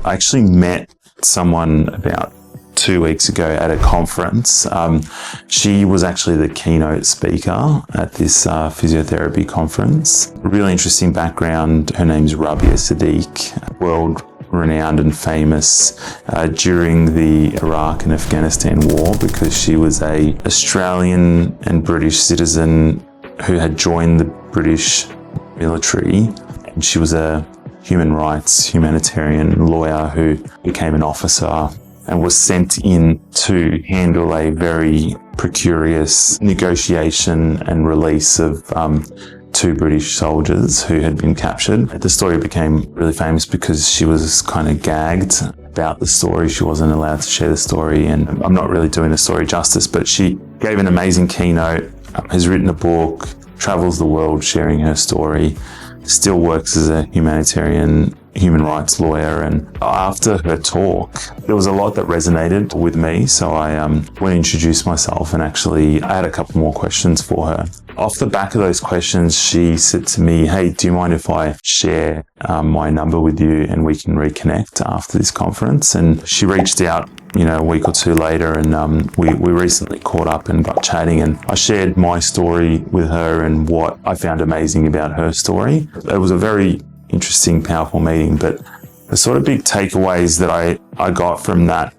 I actually met someone about 2 weeks ago at a conference. She was actually the keynote speaker at this physiotherapy conference. Really interesting background. Her name's Rabia Siddique, world-renowned and famous during the Iraq and Afghanistan war because she was an Australian and British citizen who had joined the British military. And she was a humanitarian lawyer who became an officer and was sent in to handle a very precarious negotiation and release of 2 British soldiers who had been captured. The story became really famous because she was kind of gagged about the story. She wasn't allowed to share the story, and I'm not really doing the story justice, but she gave an amazing keynote, has written a book, travels the world sharing her story, still works as a human rights lawyer. And after her talk, there was a lot that resonated with me. So I went and introduced myself, and actually I had a couple more questions for her. Off the back of those questions, she said to me, "Hey, do you mind if I share my number with you and we can reconnect after this conference?" And she reached out, a week or 2 later, and we recently caught up and got chatting, and I shared my story with her and what I found amazing about her story. It was a very interesting, powerful meeting, but the sort of big takeaways that I got from that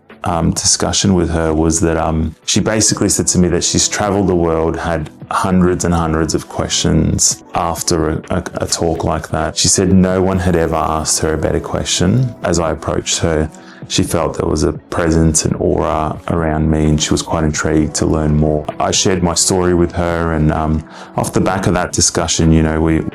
discussion with her was that she basically said to me that she's traveled the world, had hundreds and hundreds of questions after a talk like that. She said no one had ever asked her a better question. As I approached her, she felt there was a presence and aura around me, and she was quite intrigued to learn more. I shared my story with her, and off the back of that discussion,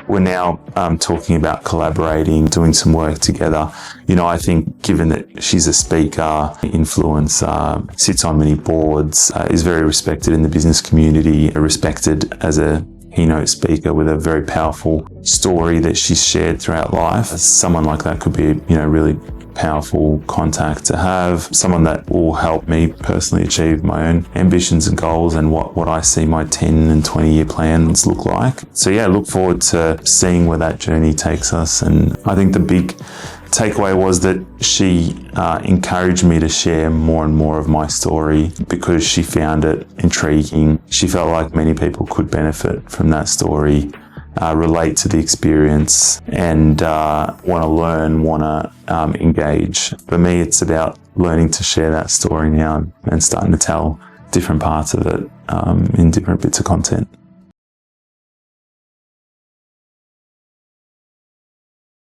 we're now talking about collaborating, doing some work together. I think given that she's a speaker, influencer, sits on many boards, is very respected in the business community, respected as a keynote speaker with a very powerful story that she's shared throughout life. Someone like that could be, really powerful contact to have, someone that will help me personally achieve my own ambitions and goals and what I see my 10 and 20-year plans look like. So yeah, look forward to seeing where that journey takes us. And I think the big takeaway was that she encouraged me to share more and more of my story because she found it intriguing. She felt like many people could benefit from that story, relate to the experience, and want to learn, want to engage. For me, it's about learning to share that story now and starting to tell different parts of it in different bits of content.